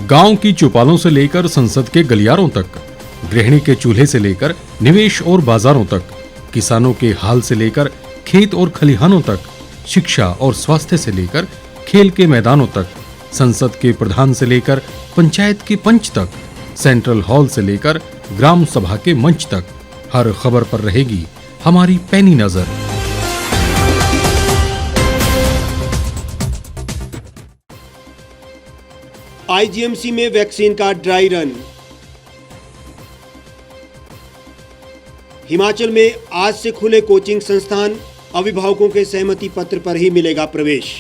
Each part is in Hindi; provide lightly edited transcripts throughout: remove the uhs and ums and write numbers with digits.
गांव की चौपालों से लेकर संसद के गलियारों तक, गृहिणी के चूल्हे से लेकर निवेश और बाजारों तक, किसानों के हाल से लेकर खेत और खलिहानों तक, शिक्षा और स्वास्थ्य से लेकर खेल के मैदानों तक, संसद के प्रधान से लेकर पंचायत के पंच तक, सेंट्रल हॉल से लेकर ग्राम सभा के मंच तक, हर खबर पर रहेगी हमारी पैनी नजर। आईजीएमसी में वैक्सीन का ड्राई रन। हिमाचल में आज से खुले कोचिंग संस्थान, अभिभावकों के सहमति पत्र पर ही मिलेगा प्रवेश।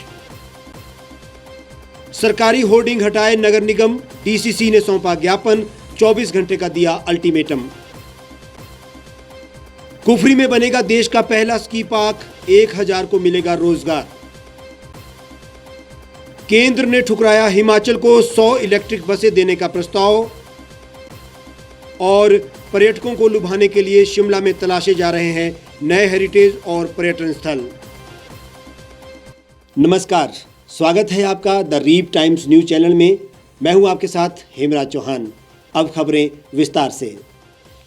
सरकारी होर्डिंग हटाए नगर निगम, डीसीसी ने सौंपा ज्ञापन, 24 घंटे का दिया अल्टीमेटम। कुफरी में बनेगा देश का पहला स्की पार्क, 1000 को मिलेगा रोजगार। केंद्र ने ठुकराया हिमाचल को 100 इलेक्ट्रिक बसें देने का प्रस्ताव। और पर्यटकों को लुभाने के लिए शिमला में तलाशे जा रहे हैं नए हेरिटेज और पर्यटन स्थल। नमस्कार, स्वागत है आपका the Reep Times news channel में। मैं हूं आपके साथ हेमराज चौहान। अब खबरें विस्तार से।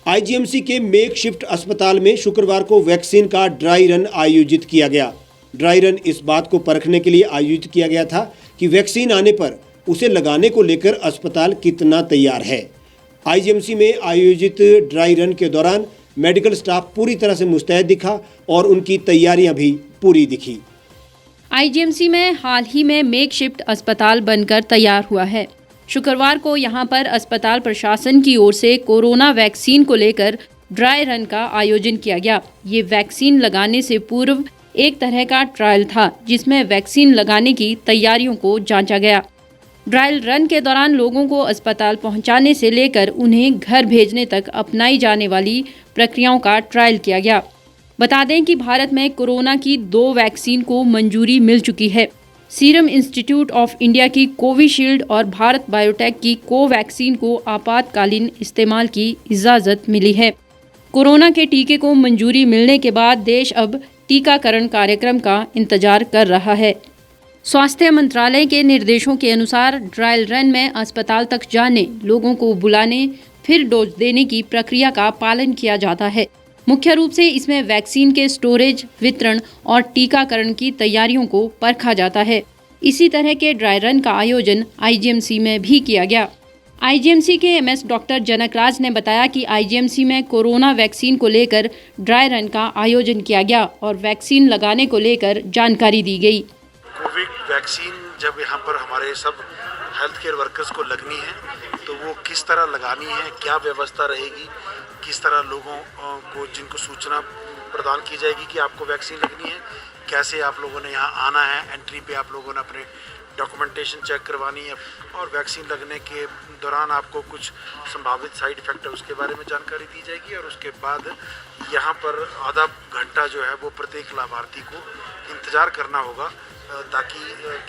आईजीएमसी के मेकशिफ्ट अस्पताल में शुक्रवार को वैक्सीन का ड्राई रन आयोजित किया गया। ड्राई रन इस बात को परखने के लिए आयोजित किया गया था कि वैक्सीन आने पर उसे लगाने को लेकर अस्पताल कितना तैयार है। आईजीएमसी में आयोजित ड्राई रन के दौरान मेडिकल स्टाफ पूरी तरह से मुस्तैद दिखा और उनकी तैयारियां भी पूरी दिखी। आईजीएमसी में हाल ही में मेकशिफ्ट अस्पताल बनकर तैयार हुआ है। शुक्रवार को यहां पर अस्पताल प्रशासन की ओर से कोरोना वैक्सीन को लेकर ड्राई रन का आयोजन किया गया। ये वैक्सीन लगाने से पूर्व एक तरह का ट्रायल था, जिसमें वैक्सीन लगाने की तैयारियों को जांचा गया। ड्राई रन के दौरान लोगों को अस्पताल पहुंचाने से लेकर उन्हें घर भेजने तक अपनाई जाने वाली प्रक्रियाओं का ट्रायल किया गया। बता दें कि भारत में कोरोना की 2 वैक्सीन को मंजूरी मिल चुकी है। सीरम इंस्टीट्यूट ऑफ इंडिया की कोविशील्ड और भारत बायोटेक की कोवैक्सीन को आपातकालीन इस्तेमाल की इजाज़त मिली है। कोरोना के टीके को मंजूरी मिलने के बाद देश अब टीकाकरण कार्यक्रम का इंतजार कर रहा है। स्वास्थ्य मंत्रालय के निर्देशों के अनुसार ड्राई रन में अस्पताल तक जाने, लोगों को बुलाने, फिर डोज देने की प्रक्रिया का पालन किया जाता है। मुख्य रूप से इसमें वैक्सीन के स्टोरेज, वितरण और टीकाकरण की तैयारियों को परखा जाता है। इसी तरह के ड्राई रन का आयोजन आईजीएमसी में भी किया गया। आईजीएमसी के एमएस डॉक्टर जनकराज ने बताया कि आईजीएमसी में कोरोना वैक्सीन को लेकर ड्राई रन का आयोजन किया गया और वैक्सीन लगाने को लेकर जानकारी दी गई। कोविड वैक्सीन जब यहाँ पर हमारे सब हेल्थ केयर वर्कर्स को लगनी है तो वो किस तरह लगानी है, क्या व्यवस्था रहेगी, किस तरह लोगों को जिनको सूचना प्रदान की जाएगी कि आपको वैक्सीन लगनी है, कैसे आप लोगों ने यहाँ आना है, एंट्री पे आप लोगों ने अपने डॉक्यूमेंटेशन चेक करवानी है और वैक्सीन लगने के दौरान आपको कुछ संभावित साइड इफ़ेक्ट है उसके बारे में जानकारी दी जाएगी। और उसके बाद यहाँ पर आधा घंटा जो है वो प्रत्येक लाभार्थी को इंतज़ार करना होगा ताकि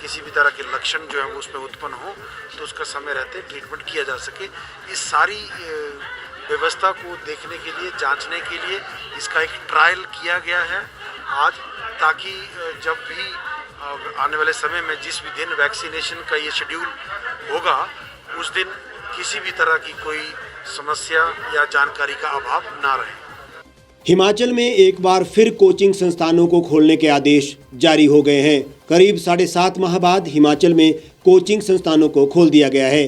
किसी भी तरह के लक्षण जो है वो उसमें उत्पन्न हो तो उसका समय रहते ट्रीटमेंट किया जा सके। इस सारी व्यवस्था को देखने के लिए, जांचने के लिए इसका एक ट्रायल किया गया है आज, ताकि जब भी आने वाले समय में जिस भी दिन वैक्सीनेशन का ये शेड्यूल होगा उस दिन किसी भी तरह की कोई समस्या या जानकारी का अभाव ना रहे। हिमाचल में एक बार फिर कोचिंग संस्थानों को खोलने के आदेश जारी हो गए हैं। करीब 7.5 माह बाद हिमाचल में कोचिंग संस्थानों को खोल दिया गया है।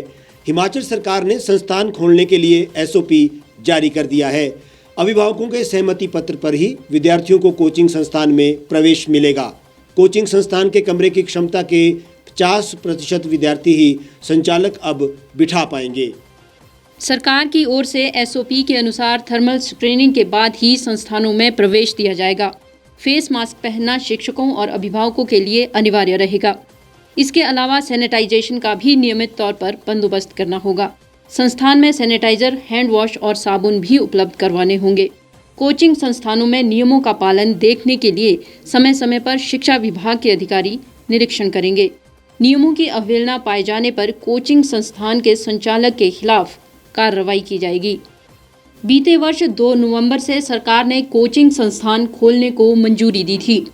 हिमाचल सरकार ने संस्थान खोलने के लिए एसओपी जारी कर दिया है। अभिभावकों के सहमति पत्र पर ही विद्यार्थियों को कोचिंग संस्थान में प्रवेश मिलेगा। कोचिंग संस्थान के कमरे की क्षमता के 50% विद्यार्थी ही संचालक अब बिठा पाएंगे। सरकार की ओर से एसओपी के अनुसार थर्मल स्क्रीनिंग के बाद ही संस्थानों में प्रवेश दिया जाएगा। फेस मास्क पहनना शिक्षकों और अभिभावकों के लिए अनिवार्य रहेगा। इसके अलावा सैनिटाइजेशन का भी नियमित तौर पर बंदोबस्त करना होगा। संस्थान में सैनिटाइजर, हैंड वॉश और साबुन भी उपलब्ध करवाने होंगे। कोचिंग संस्थानों में नियमों का पालन देखने के लिए समय समय पर शिक्षा विभाग के अधिकारी निरीक्षण करेंगे। नियमों की अवहेलना पाए जाने पर कोचिंग संस्थान के संचालक के खिलाफ कार्रवाई की जाएगी। बीते वर्ष 2 नवंबर से सरकार ने कोचिंग संस्थान खोलने को मंजूरी दी थी।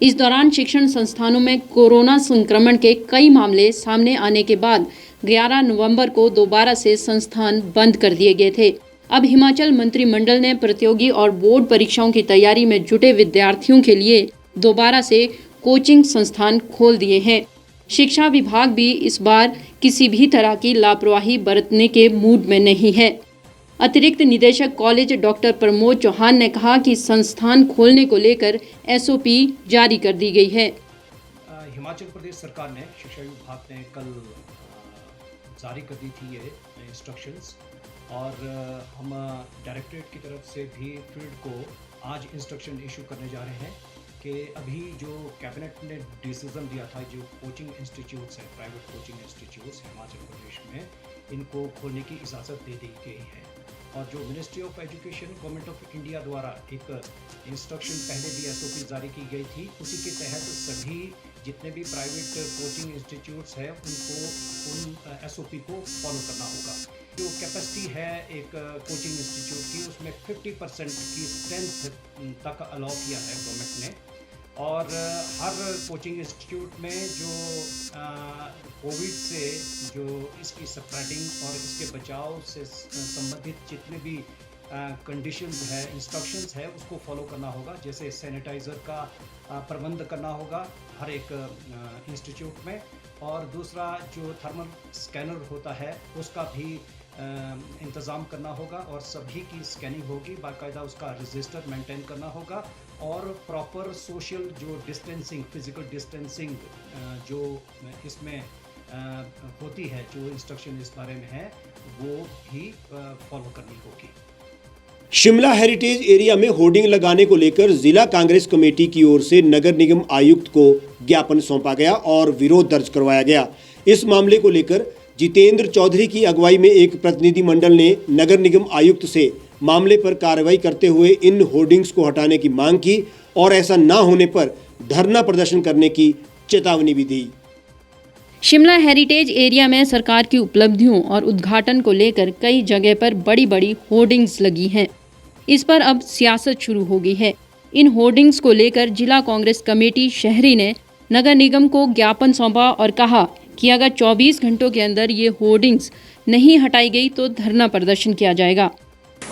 इस दौरान शिक्षण संस्थानों में कोरोना संक्रमण के कई मामले सामने आने के बाद 11 नवंबर को दोबारा से संस्थान बंद कर दिए गए थे। अब हिमाचल मंत्रिमंडल ने प्रतियोगी और बोर्ड परीक्षाओं की तैयारी में जुटे विद्यार्थियों के लिए दोबारा से कोचिंग संस्थान खोल दिए हैं। शिक्षा विभाग भी इस बार किसी भी तरह की लापरवाही बरतने के मूड में नहीं है। अतिरिक्त निदेशक कॉलेज डॉक्टर प्रमोद चौहान ने कहा कि संस्थान खोलने को लेकर एसओपी जारी कर दी गई है। हिमाचल प्रदेश सरकार ने शिक्षा विभाग ने कल जारी कर दी थी ये इंस्ट्रक्शंस और हम डायरेक्टरेट की तरफ से भी फील्ड को आज इंस्ट्रक्शन इशू करने जा रहे हैं कि अभी जो कैबिनेट ने डिसीजन दिया था, जो कोचिंग इंस्टीट्यूट्स हैं, private coaching institutes Himachal Pradesh में, इनको खोलने की इजाज़त दे दी गई है। और जो ministry of education government of India द्वारा एक इंस्ट्रक्शन पहले भी एसओपी जारी की गई थी, उसी के तहत सभी जितने भी प्राइवेट कोचिंग इंस्टीट्यूट्स हैं उनको उन एसओपी को फॉलो करना होगा। जो कैपेसिटी है एक कोचिंग इंस्टीट्यूट की, उसमें 50% की स्ट्रेंथ तक अलाउ किया है गवर्नमेंट ने। और हर कोचिंग इंस्टीट्यूट में जो कोविड से जो इसकी स्प्रेडिंग और इसके बचाव से संबंधित जितने भी कंडीशंस है, इंस्ट्रक्शंस है, उसको फॉलो करना होगा। जैसे सैनिटाइज़र का प्रबंध करना होगा हर एक इंस्टीट्यूट में, और दूसरा जो थर्मल स्कैनर होता है उसका भी इंतज़ाम करना होगा और सभी की स्कैनिंग होगी, बाकायदा उसका रजिस्टर मेंटेन करना होगा और प्रॉपर सोशल जो डिस्टेंसिंग, फिज़िकल डिस्टेंसिंग जो इसमें होती है, जो इंस्ट्रक्शन इस बारे में है, वो भी फॉलो करनी होगी। शिमला हेरिटेज एरिया में होर्डिंग लगाने को लेकर जिला कांग्रेस कमेटी की ओर से नगर निगम आयुक्त को ज्ञापन सौंपा गया और विरोध दर्ज करवाया गया। इस मामले को लेकर जितेंद्र चौधरी की अगुवाई में एक प्रतिनिधिमंडल ने नगर निगम आयुक्त से मामले पर कार्रवाई करते हुए इन होर्डिंग्स को हटाने की मांग की और ऐसा न होने पर धरना प्रदर्शन करने की चेतावनी भी दी। शिमला हेरिटेज एरिया में सरकार की उपलब्धियों और उद्घाटन को लेकर कई जगह पर बड़ी बड़ी होर्डिंग्स लगी हैं। इस पर अब सियासत शुरू हो गई है। इन होर्डिंग्स को लेकर जिला कांग्रेस कमेटी शहरी ने नगर निगम को ज्ञापन सौंपा और कहा कि अगर 24 घंटों के अंदर ये होर्डिंग्स नहीं हटाई गई तो धरना प्रदर्शन किया जाएगा।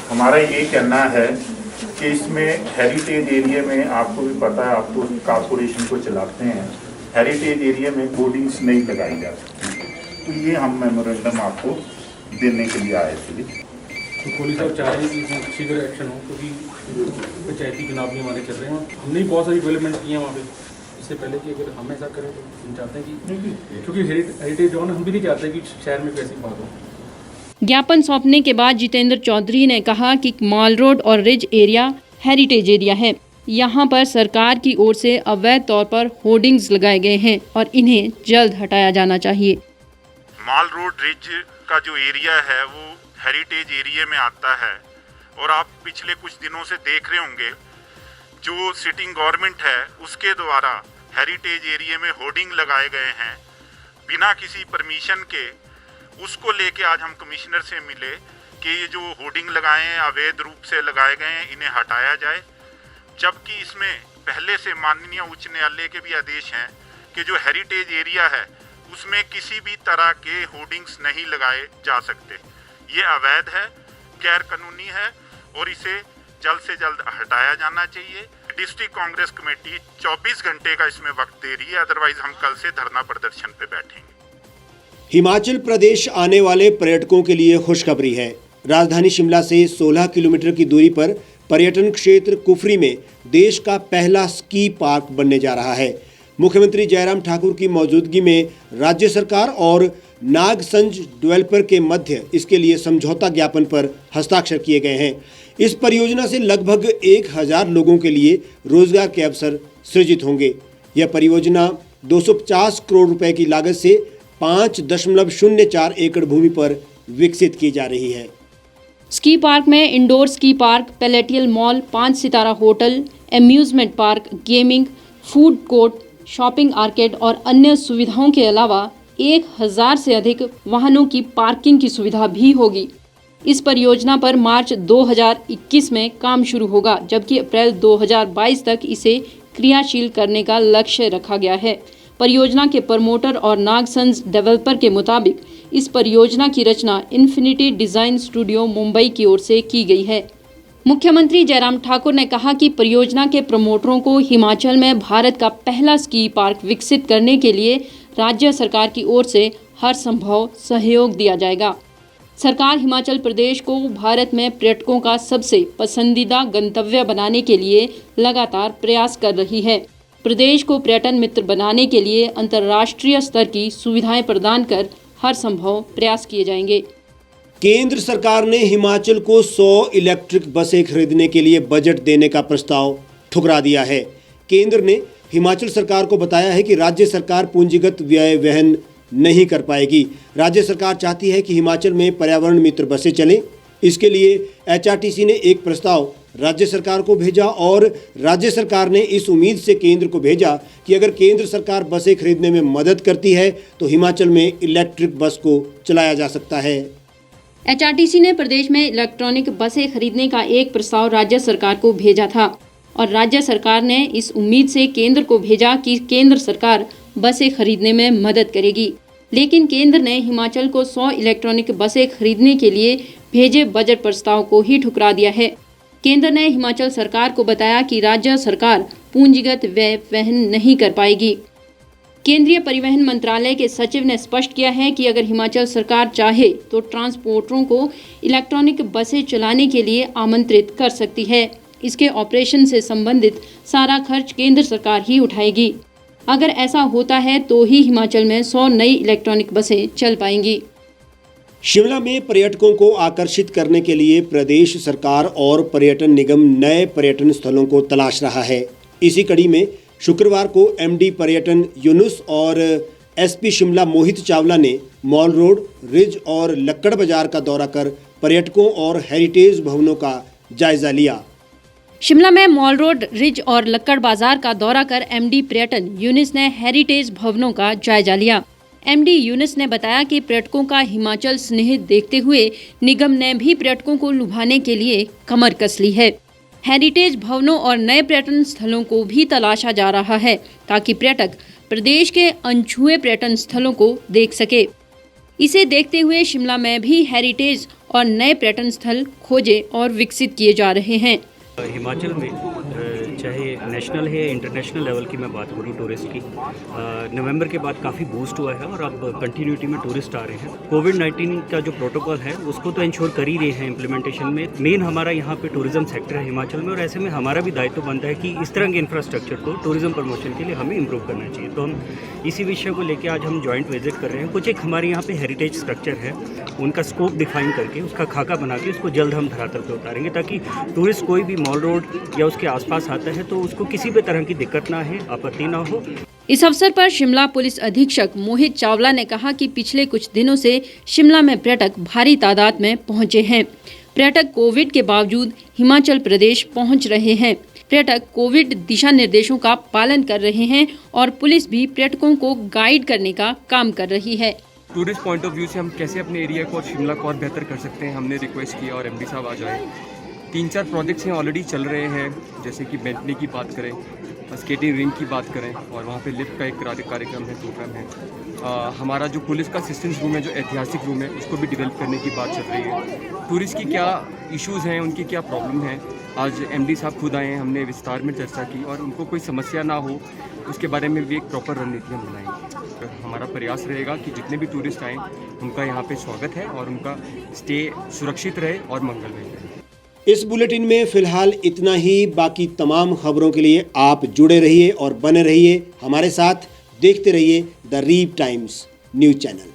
हमारा ये कहना है कि इसमें हेरिटेज एरिया में, आपको भी पता है, आप तो कॉर्पोरेशन को चलाते हैं, हेरिटेज एरिया में होर्डिंग्स नहीं लगाई जा सकती। तो ये हम मेमोरेंडम आपको देने के लिए आए थे। तो कोहली साहब चाह रहे हैं कि इसमें शीघ्र एक्शन हो, क्योंकि पंचायती चुनाव भी हमारे चल रहे हैं। हमने भी बहुत सारी डेवलपमेंट की हैं वहाँ पे, इससे पहले कि अगर हम ऐसा करें तो हम चाहते हैं कि, क्योंकि हेरिटेज जो है हम भी नहीं चाहते कि शहर में कैसी बात हो। ज्ञापन सौंपने के बाद जितेंद्र चौधरी ने कहा कि मॉल रोड और रिज एरिया हेरिटेज एरिया है। यहाँ पर सरकार की ओर से अवैध तौर पर होर्डिंग्स लगाए गए हैं और इन्हें जल्द हटाया जाना चाहिए। मॉल रोड रिज का जो एरिया है वो हेरिटेज एरिया में आता है और आप पिछले कुछ दिनों से देख रहे होंगे जो सिटिंग गवर्नमेंट है उसके द्वारा हेरिटेज एरिया में होर्डिंग लगाए गए हैं बिना किसी परमिशन के। उसको लेके आज हम कमिश्नर से मिले कि ये जो होर्डिंग लगाए हैं अवैध रूप से लगाए गए हैं, इन्हें हटाया जाए। जबकि इसमें पहले से माननीय उच्च न्यायालय के भी आदेश हैं कि जो हेरिटेज एरिया है उसमें किसी भी तरह के होर्डिंग्स नहीं लगाए जा सकते। ये अवैध है, गैर कानूनी है और इसे जल्द से जल्द हटाया जाना चाहिए। डिस्ट्रिक्ट कांग्रेस कमेटी 24 घंटे का इसमें वक्त दे रही है, अदरवाइज हम कल से धरना प्रदर्शन पे बैठेंगे। हिमाचल प्रदेश आने वाले पर्यटकों के लिए खुशखबरी है। राजधानी शिमला से 16 किलोमीटर की दूरी पर पर्यटन क्षेत्र कुफरी में देश का पहला स्की पार्क बनने जा रहा है। मुख्यमंत्री जयराम ठाकुर की मौजूदगी में राज्य सरकार और नागसंज डेवलपर के मध्य इसके लिए समझौता ज्ञापन पर हस्ताक्षर किए गए हैं। इस परियोजना से लगभग 1000 लोगों के लिए रोजगार के अवसर सृजित होंगे। यह परियोजना 250 करोड़ रुपए की लागत से 5.04 एकड़ भूमि पर विकसित की जा रही है। स्की पार्क में indoor ski park, palatial mall, 5 सितारा hotel, amusement park, gaming, food court, shopping arcade और अन्य सुविधाओं के अलावा 1000 से अधिक वाहनों की पार्किंग की सुविधा भी होगी। इस परियोजना पर मार्च 2021 में काम शुरू होगा, जबकि अप्रैल 2022 तक इसे क्रियाशील करने का लक्ष्य रखा गया है। परियोजना के प्रमोटर और नागसंज डेवलपर के मुताबिक इस परियोजना की रचना इन्फिनिटी डिजाइन स्टूडियो मुंबई की ओर से की गई है। मुख्यमंत्री जयराम ठाकुर ने कहा कि परियोजना के प्रमोटरों को हिमाचल में भारत का पहला स्की पार्क विकसित करने के लिए राज्य सरकार की ओर से हर संभव सहयोग दिया जाएगा। सरकार हिमाचल प्रदेश को भारत में पर्यटकों का सबसे पसंदीदा गंतव्य बनाने के लिए लगातार प्रयास कर रही है। प्रदेश को पर्यटन मित्र बनाने के लिए अंतर्राष्ट्रीय स्तर की सुविधाएं प्रदान कर हर संभव प्रयास किए जाएंगे। केंद्र सरकार ने हिमाचल को 100 इलेक्ट्रिक बसें खरीदने के लिए बजट देने का प्रस्ताव ठुकरा दिया है। केंद्र ने हिमाचल सरकार को बताया है कि राज्य सरकार पूंजीगत व्यय वहन नहीं कर पाएगी। राज्य सरकार चाहती है कि हिमाचल में पर्यावरण मित्र बसें चलें। इसके लिए एचआरटीसी ने एक प्रस्ताव राज्य सरकार को भेजा और राज्य सरकार ने इस उम्मीद से केंद्र को भेजा कि अगर केंद्र सरकार बसें खरीदने में मदद करती है तो हिमाचल में इलेक्ट्रिक बस को चलाया जा सकता है। एचआरटीसी ने प्रदेश में इलेक्ट्रॉनिक बसें खरीदने का एक प्रस्ताव राज्य सरकार को भेजा था और राज्य सरकार ने इस उम्मीद से केंद्र को भेजा कि केंद्र सरकार बसें खरीदने में मदद करेगी। लेकिन केंद्र ने हिमाचल को 100 इलेक्ट्रॉनिक बसें खरीदने के लिए भेजे बजट प्रस्ताव को ही ठुकरा दिया है। केंद्र ने हिमाचल सरकार को बताया कि राज्य सरकार पूंजीगत व्यय वहन नहीं कर पाएगी। केंद्रीय परिवहन मंत्रालय के सचिव ने स्पष्ट किया है कि अगर हिमाचल सरकार चाहे तो ट्रांसपोर्टरों को इलेक्ट्रॉनिक बसें चलाने के लिए आमंत्रित कर सकती है। इसके ऑपरेशन से संबंधित सारा खर्च केंद्र सरकार ही उठाएगी। अगर ऐसा होता है तो ही हिमाचल में 100 नई इलेक्ट्रॉनिक बसें चल पाएंगी। शिमला में पर्यटकों को आकर्षित करने के लिए प्रदेश सरकार और पर्यटन निगम नए पर्यटन स्थलों को तलाश रहा है। इसी कड़ी में शुक्रवार को एमडी पर्यटन यूनुस और एसपी शिमला मोहित चावला ने मॉल रोड, रिज और लक्कड़ बाजार का दौरा कर पर्यटकों और हेरिटेज भवनों का जायजा लिया। शिमला में मॉल रोड, रिज और लक्कड़ बाजार का दौरा कर एमडी पर्यटन यूनुस ने हेरिटेज भवनों का जायजा लिया। एमडी यूनुस ने बताया कि पर्यटकों का हिमाचल स्नेह देखते हुए निगम ने भी पर्यटकों को लुभाने के लिए कमर कस ली है। हेरिटेज भवनों और नए पर्यटन स्थलों को भी तलाशा जा रहा है ताकि पर्यटक प्रदेश के अनछुए पर्यटन स्थलों को देख सके। इसे देखते हुए शिमला में भी हेरिटेज और नए पर्यटन स्थल खोजे और विकसित किए जा रहे हैं। हिमाचल में चाहे नेशनल है या इंटरनेशनल लेवल की मैं बात करूँ टूरिस्ट की, नवंबर के बाद काफ़ी बूस्ट हुआ है और अब कंटिन्यूटी में टूरिस्ट आ रहे हैं। कोविड-19 का जो प्रोटोकॉल है उसको तो इंश्योर कर ही रहे हैं इम्प्लीमेंटेशन में। मेन हमारा यहाँ पे टूरिज्म सेक्टर है हिमाचल में और ऐसे में हमारा भी दायित्व बनता है कि इस तरह के इंफ्रास्ट्रक्चर को टूरिज्म प्रमोशन के लिए हमें इम्प्रूव करना चाहिए। तो हम इसी विषय को लेकर आज हम जॉइंट विजिट कर रहे हैं। कुछ एक हमारे यहाँ पे हेरिटेज स्ट्रक्चर है, उनका स्कोप डिफाइन करके उसका खाका बना के उसको जल्द हम धरातल पर उतारेंगे ताकि टूरिस्ट कोई भी मॉल रोड या उसके आसपास आता है तो उसको किसी भी तरह की दिक्कत ना है, आपत्ति ना हो। इस अवसर पर शिमला पुलिस अधीक्षक मोहित चावला ने कहा कि पिछले कुछ दिनों से शिमला में पर्यटक भारी तादाद में पहुंचे हैं। पर्यटक कोविड के बावजूद हिमाचल प्रदेश पहुंच रहे हैं। पर्यटक कोविड दिशा निर्देशों का पालन कर रहे हैं और पुलिस भी पर्यटकों को गाइड करने का काम कर रही है। टूरिस्ट पॉइंट ऑफ व्यू से हम कैसे अपने एरिया को और शिमला को और बेहतर कर सकते हैं, हमने रिक्वेस्ट किया और एमडी साहब आ जाए। 3-4 प्रोजेक्ट्स हैं ऑलरेडी चल रहे हैं, जैसे कि बेंटली की बात करें, स्केटिंग रिंग की बात करें और वहाँ पे लिफ्ट का एक कार्यक्रम है, प्रोग्राम है। हमारा जो पुलिस का असिस्टेंस रूम है, जो ऐतिहासिक रूम है, उसको भी डेवलप करने की बात चल रही है। टूरिस्ट की क्या इश्यूज़ हैं, उनकी क्या प्रॉब्लम है, आज एमडी साहब खुद आए हैं, हमने विस्तार में चर्चा की और उनको कोई समस्या ना हो उसके बारे में भी एक प्रॉपर रणनीति हम बनाएंगे। हमारा प्रयास रहेगा कि जितने भी टूरिस्ट आएँ उनका यहाँ पे स्वागत है और उनका स्टे सुरक्षित रहे और मंगलमय रहे। इस बुलेटिन में फिलहाल इतना ही। बाकी तमाम खबरों के लिए आप जुड़े रहिए और बने रहिए हमारे साथ। देखते रहिए the Reep Times news channel.